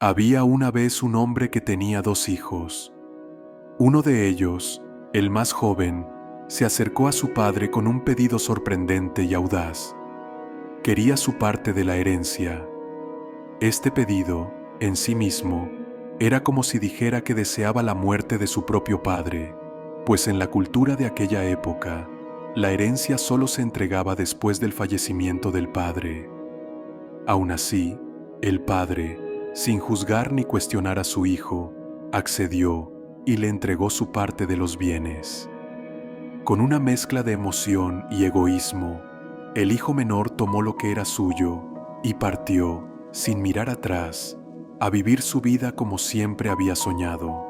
Había una vez un hombre que tenía 2 hijos. Uno de ellos, el más joven, se acercó a su padre con un pedido sorprendente y audaz. Quería su parte de la herencia. Este pedido, en sí mismo, era como si dijera que deseaba la muerte de su propio padre, pues en la cultura de aquella época, la herencia solo se entregaba después del fallecimiento del padre. Aún así, el padre, sin juzgar ni cuestionar a su hijo, accedió y le entregó su parte de los bienes. Con una mezcla de emoción y egoísmo, el hijo menor tomó lo que era suyo y partió, sin mirar atrás, a vivir su vida como siempre había soñado.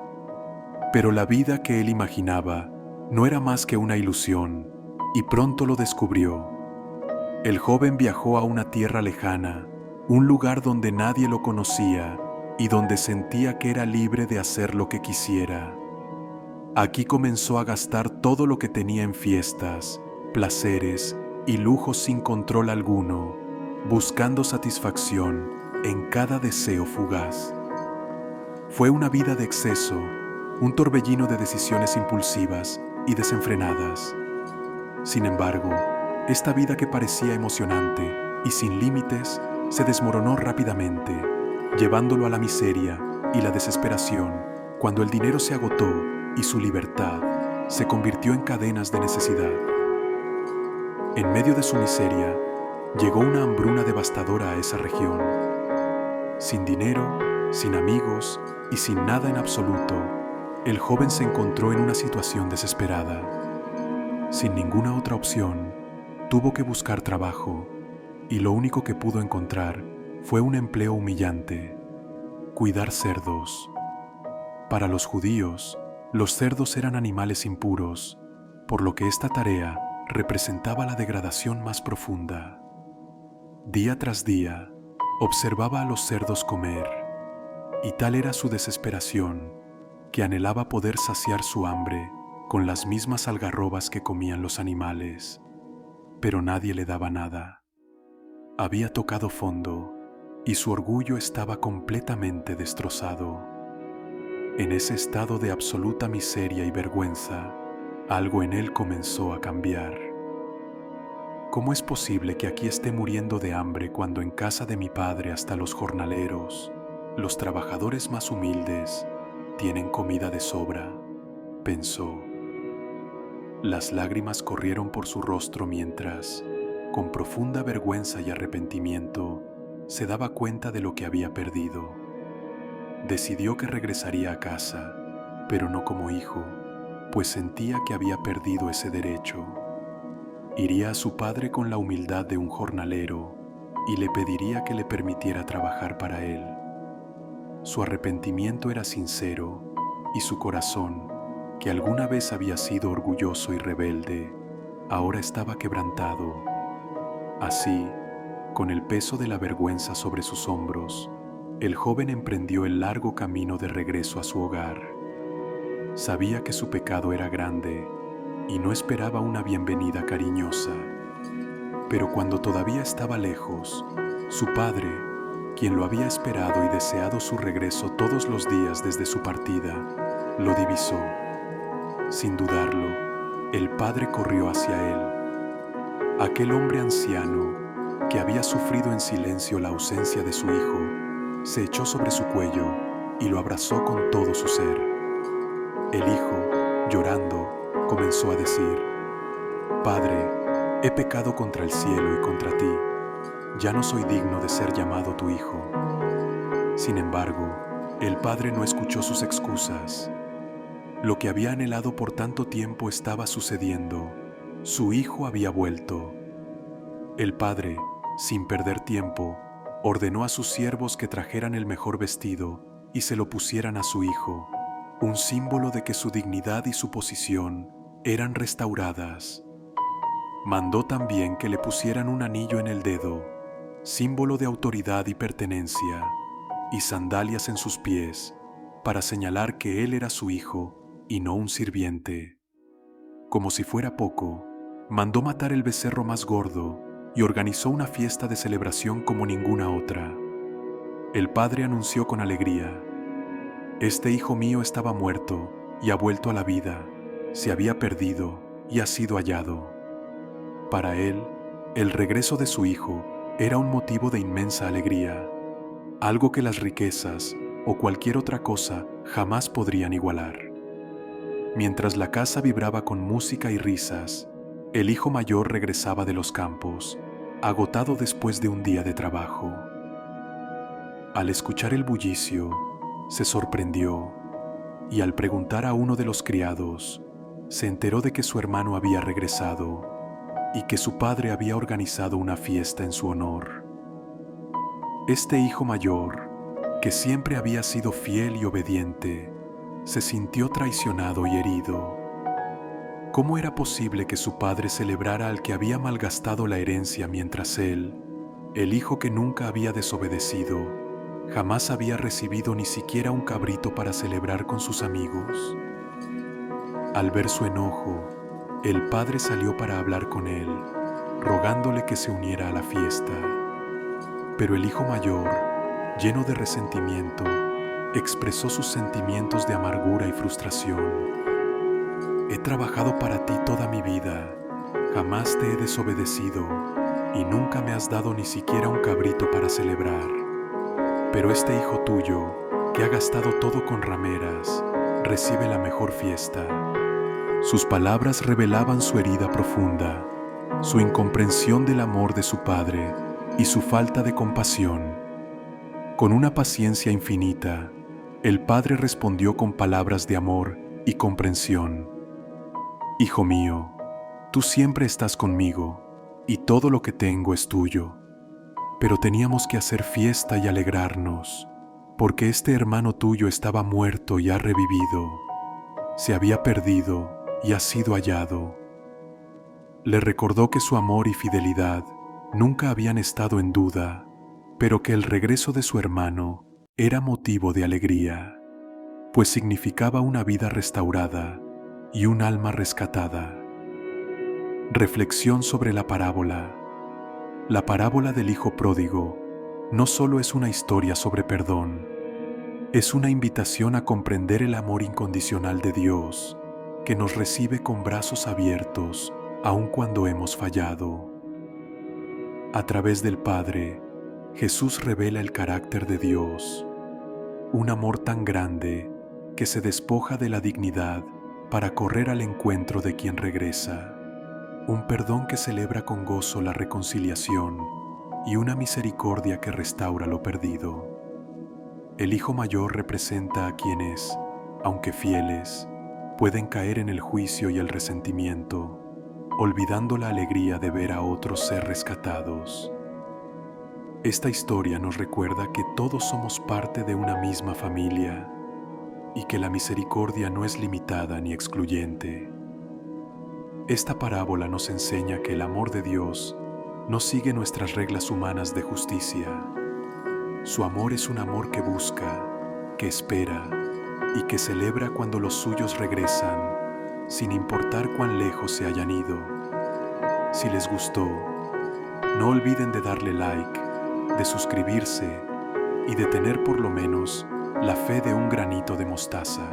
Pero la vida que él imaginaba no era más que una ilusión, y pronto lo descubrió. El joven viajó a una tierra lejana, un lugar donde nadie lo conocía y donde sentía que era libre de hacer lo que quisiera. Aquí comenzó a gastar todo lo que tenía en fiestas, placeres y lujos sin control alguno, buscando satisfacción en cada deseo fugaz. Fue una vida de exceso, un torbellino de decisiones impulsivas y desenfrenadas. Sin embargo, esta vida que parecía emocionante y sin límites se desmoronó rápidamente, llevándolo a la miseria y la desesperación cuando el dinero se agotó y su libertad se convirtió en cadenas de necesidad. En medio de su miseria, llegó una hambruna devastadora a esa región. Sin dinero, sin amigos y sin nada en absoluto, el joven se encontró en una situación desesperada. Sin ninguna otra opción, tuvo que buscar trabajo, y lo único que pudo encontrar fue un empleo humillante: cuidar cerdos. Para los judíos, los cerdos eran animales impuros, por lo que esta tarea representaba la degradación más profunda. Día tras día, observaba a los cerdos comer, y tal era su desesperación, que anhelaba poder saciar su hambre con las mismas algarrobas que comían los animales, pero nadie le daba nada. Había tocado fondo, y su orgullo estaba completamente destrozado. En ese estado de absoluta miseria y vergüenza, algo en él comenzó a cambiar. ¿Cómo es posible que aquí esté muriendo de hambre cuando en casa de mi padre hasta los jornaleros, los trabajadores más humildes, tienen comida de sobra?, pensó. Las lágrimas corrieron por su rostro mientras, con profunda vergüenza y arrepentimiento, se daba cuenta de lo que había perdido. Decidió que regresaría a casa, pero no como hijo, pues sentía que había perdido ese derecho. Iría a su padre con la humildad de un jornalero y le pediría que le permitiera trabajar para él. Su arrepentimiento era sincero y su corazón, que alguna vez había sido orgulloso y rebelde, ahora estaba quebrantado. Así, con el peso de la vergüenza sobre sus hombros, el joven emprendió el largo camino de regreso a su hogar. Sabía que su pecado era grande y no esperaba una bienvenida cariñosa. Pero cuando todavía estaba lejos, su padre, quien lo había esperado y deseado su regreso todos los días desde su partida, lo divisó. Sin dudarlo, el padre corrió hacia él. Aquel hombre anciano, que había sufrido en silencio la ausencia de su hijo, se echó sobre su cuello y lo abrazó con todo su ser. El hijo, llorando, comenzó a decir: «Padre, he pecado contra el cielo y contra ti. Ya no soy digno de ser llamado tu hijo». Sin embargo, el padre no escuchó sus excusas. Lo que había anhelado por tanto tiempo estaba sucediendo. Su hijo había vuelto. El padre, sin perder tiempo, ordenó a sus siervos que trajeran el mejor vestido y se lo pusieran a su hijo, un símbolo de que su dignidad y su posición eran restauradas. Mandó también que le pusieran un anillo en el dedo, símbolo de autoridad y pertenencia, y sandalias en sus pies, para señalar que él era su hijo y no un sirviente. Como si fuera poco, mandó matar el becerro más gordo y organizó una fiesta de celebración como ninguna otra. El padre anunció con alegría: «Este hijo mío estaba muerto y ha vuelto a la vida, se había perdido y ha sido hallado». Para él, el regreso de su hijo era un motivo de inmensa alegría, algo que las riquezas o cualquier otra cosa jamás podrían igualar. Mientras la casa vibraba con música y risas, el hijo mayor regresaba de los campos, agotado después de un día de trabajo. Al escuchar el bullicio, se sorprendió y al preguntar a uno de los criados, se enteró de que su hermano había regresado y que su padre había organizado una fiesta en su honor. Este hijo mayor, que siempre había sido fiel y obediente, se sintió traicionado y herido. ¿Cómo era posible que su padre celebrara al que había malgastado la herencia mientras él, el hijo que nunca había desobedecido, jamás había recibido ni siquiera un cabrito para celebrar con sus amigos? Al ver su enojo, el padre salió para hablar con él, rogándole que se uniera a la fiesta. Pero el hijo mayor, lleno de resentimiento, expresó sus sentimientos de amargura y frustración. «He trabajado para ti toda mi vida, jamás te he desobedecido y nunca me has dado ni siquiera un cabrito para celebrar. Pero este hijo tuyo, que ha gastado todo con rameras, recibe la mejor fiesta». Sus palabras revelaban su herida profunda, su incomprensión del amor de su padre y su falta de compasión. Con una paciencia infinita, el padre respondió con palabras de amor y comprensión: «Hijo mío, tú siempre estás conmigo y todo lo que tengo es tuyo. Pero teníamos que hacer fiesta y alegrarnos, porque este hermano tuyo estaba muerto y ha revivido. Se había perdido y ha sido hallado». Le recordó que su amor y fidelidad nunca habían estado en duda, pero que el regreso de su hermano era motivo de alegría, pues significaba una vida restaurada y un alma rescatada. Reflexión sobre la parábola. La parábola del hijo pródigo no solo es una historia sobre perdón, es una invitación a comprender el amor incondicional de Dios, que nos recibe con brazos abiertos aun cuando hemos fallado. A través del Padre, Jesús revela el carácter de Dios, un amor tan grande que se despoja de la dignidad para correr al encuentro de quien regresa, un perdón que celebra con gozo la reconciliación y una misericordia que restaura lo perdido. El hijo mayor representa a quienes, aunque fieles, pueden caer en el juicio y el resentimiento, olvidando la alegría de ver a otros ser rescatados. Esta historia nos recuerda que todos somos parte de una misma familia y que la misericordia no es limitada ni excluyente. Esta parábola nos enseña que el amor de Dios no sigue nuestras reglas humanas de justicia. Su amor es un amor que busca, que espera y que celebra cuando los suyos regresan, sin importar cuán lejos se hayan ido. Si les gustó, no olviden de darle like, de suscribirse y de tener por lo menos la fe de un granito de mostaza.